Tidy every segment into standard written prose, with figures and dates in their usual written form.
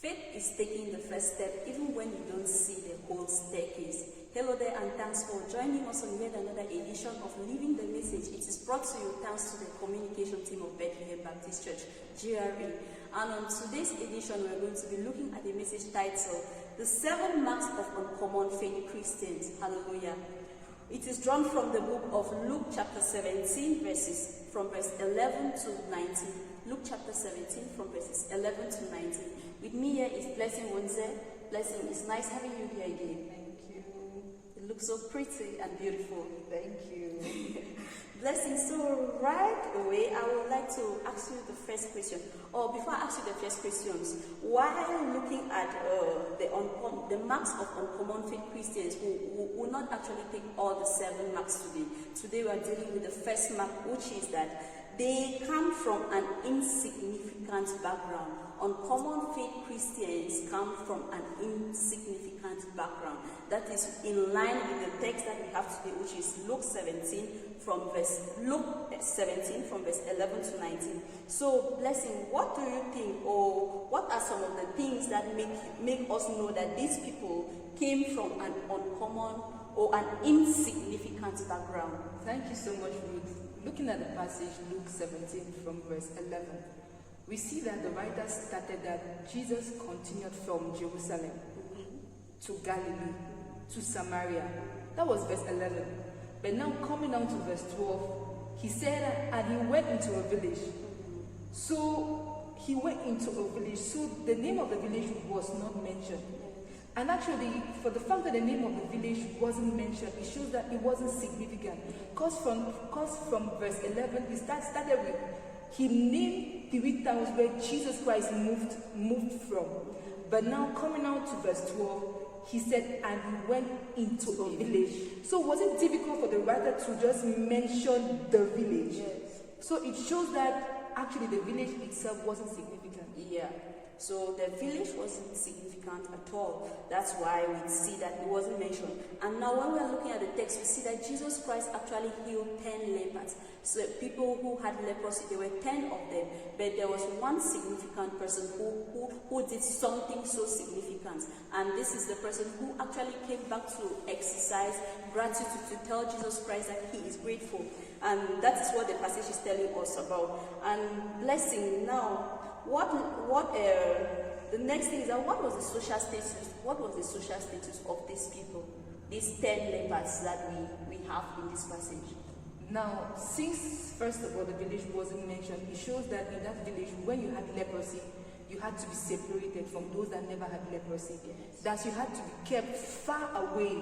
Faith is taking the first step even when you don't see the whole staircase. Hello there, and thanks for joining us on yet another edition of Living the Message. It is brought to you thanks to the communication team of Bethlehem Baptist Church, GRE. And on today's edition, we're going to be looking at the message titled, The 7 Marks of Uncommon Faith Christians. Hallelujah. It is drawn from the book of Luke chapter 17, from verse 11 to 19. Luke chapter 17 from verses 11 to 19. With me here is Blessing Wunze. Blessing, it's nice having you here again. Thank you. It looks so pretty and beautiful. Thank you. Blessing, so right away, I would like to ask you the first question. Or before I ask you the first questions, while looking at the marks of uncommon faith Christians, who will not actually take all the 7 marks today. Today we are dealing with the first mark, which is that they come from an insignificant background. Uncommon faith Christians come from an insignificant background. That is in line with the text that we have today, which is Luke 17 from verse 11 to 19. So, Blessing, what do you think, or what are some of the things that make us know that these people came from an uncommon or an insignificant background? Thank you so much, Ruth. Looking at the passage, Luke 17 from verse 11, we see that the writer started that Jesus continued from Jerusalem to Galilee to Samaria. That was verse 11. But now coming down to verse 12, he said, and he went into a village. So he went into a village. So the name of the village was not mentioned. And actually, for the fact that the name of the village wasn't mentioned, it shows that it wasn't significant. Because from verse 11, we started with, he named 3 towns where Jesus Christ moved from. But now coming out to verse 12, he said, and he went into a village. So was it difficult for the writer to just mention the village? Yes. So it shows that actually the village itself wasn't significant. Yeah. So the village wasn't significant at all. That's why we see that it wasn't mentioned. And now when we are looking at the text, we see that Jesus Christ actually healed 10 lepers. So people who had leprosy, there were 10 of them. But there was one significant person who did something so significant. And this is the person who actually came back to exercise gratitude, to tell Jesus Christ that he is grateful. And that is what the passage is telling us about. And Blessing, now, the next thing is that what was the social status? What was the social status of these people, these 10 lepers that we have in this passage? Now, since first of all the village wasn't mentioned, it shows that in that village, when you had leprosy, you had to be separated from those that never had leprosy. Yes. That you had to be kept far away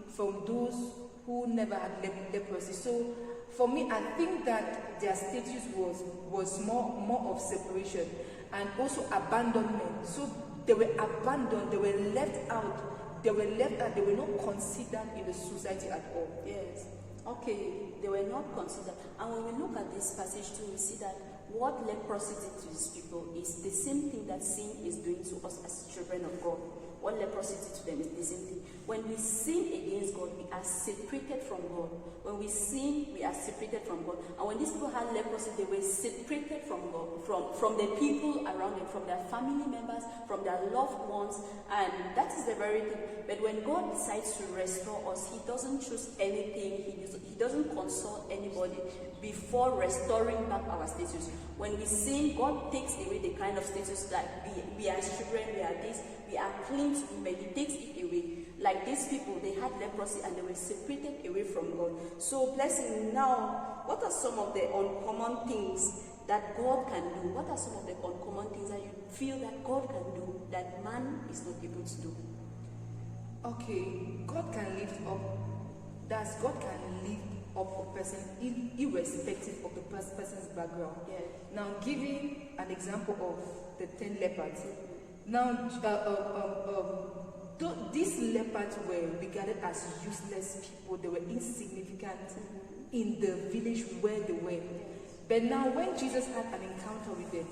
from those who never had leprosy. So, for me, I think that their status was more of separation and also abandonment. So they were abandoned, they were left out, they were not considered in the society at all. Yes. Okay, they were not considered. And when we look at this passage too, we see that what leprosy did to these people is the same thing that sin is doing to us as children of God. What leprosy did to them is the same thing. When we sin against God, we are separated from God. When we sin, we are separated from God. And when these people had leprosy, they were separated from God, from the people around them, from their family members, from their loved ones. And that is the very thing. But when God decides to restore us, he doesn't choose anything. He doesn't consult anybody before restoring back our status. When we sin, God takes away the kind of status that we are children, we are this, we are clean to him, but he takes it away. Like these people, they had leprosy and they were separated away from God. So, Blessing, now, what are some of the uncommon things that God can do? What are some of the uncommon things that you feel that God can do that man is not able to do? Okay, God can lift up a person irrespective of the person's background. Yes. Now, giving an example of the 10 leopards. Now, these leopards were regarded as useless people. They were insignificant in the village where they were. But now, when Jesus had an encounter with them,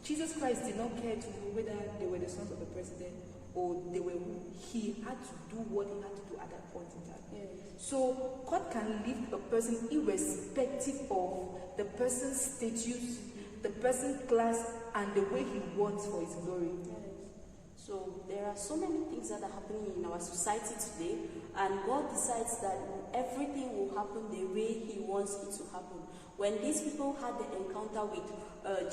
Jesus Christ did not care to know whether they were the sons of the president or they were who. He had to do what he had to do at that point in time. Yes. So God can lift a person irrespective of the person's status, the person's class, and the way he wants for his glory. Yes. So there are so many things that are happening in our society today, and God decides that everything will happen the way He wants it to happen. When these people had the encounter with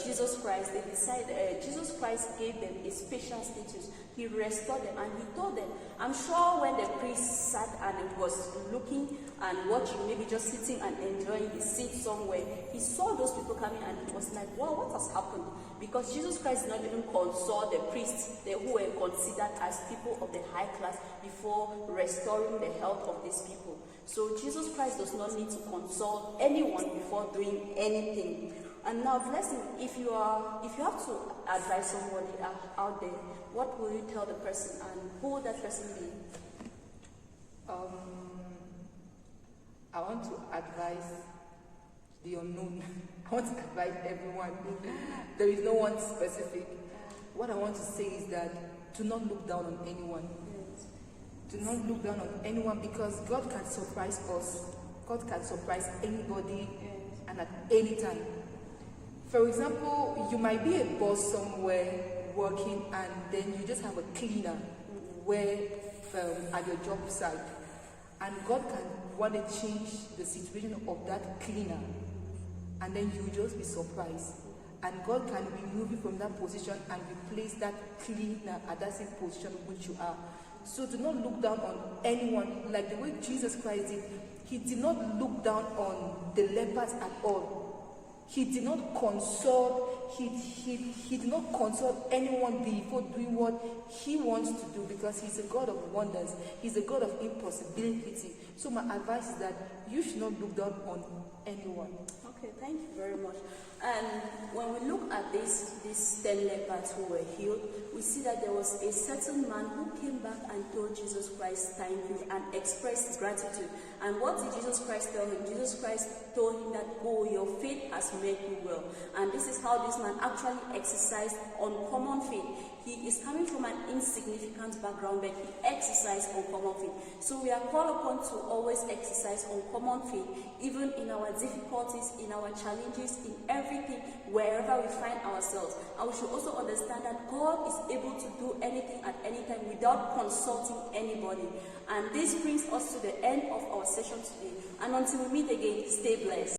Jesus Christ, they decided Jesus Christ gave them a special status. He restored them and He told them, I'm sure when the priest sat and was looking and watching, maybe just sitting and enjoying his seat somewhere, he saw those people coming and he was like, wow, what has happened? Because Jesus Christ did not even consult the priests who were considered as people of the high class before restoring the health of these people. So Jesus Christ does not need to consult anyone before doing anything. And now, blessing, if you have to advise somebody out there, what will you tell the person, and who would that person be? I want to advise the unknown. I want to advise everyone. There is no one specific. What I want to say is that do not look down on anyone. Yes. Do not look down on anyone, because God can surprise us. God can surprise anybody, Yes. and at any time. For example, you might be a boss somewhere working, and then you just have a cleaner where at your job site, and God can want to change the situation of that cleaner, and then you will just be surprised, and God can remove you from that position and replace that cleaner at that same position which you are. So do not look down on anyone, like the way Jesus Christ did. He did not look down on the lepers at all. He did not consult, he did not consult anyone before doing what He wants to do, because He's a God of wonders. He's a God of impossibility. So my advice is that you should not look down on anyone. Okay, thank you very much. And when we look at these 10 lepers who were healed, we see that there was a certain man who came back and told Jesus Christ thank you and expressed gratitude. And what did Jesus Christ tell him? Jesus Christ told him that, oh, your faith has made you well. And this is how this man actually exercised uncommon faith. He is coming from an insignificant background, but he exercised uncommon faith. So we are called upon to always exercise uncommon faith, even in our difficulties, in our challenges, in everything, wherever we find ourselves. And we should also understand that God is able to do anything at any time without consulting anybody. And this brings us to the end of our session today. And until we meet again, stay blessed.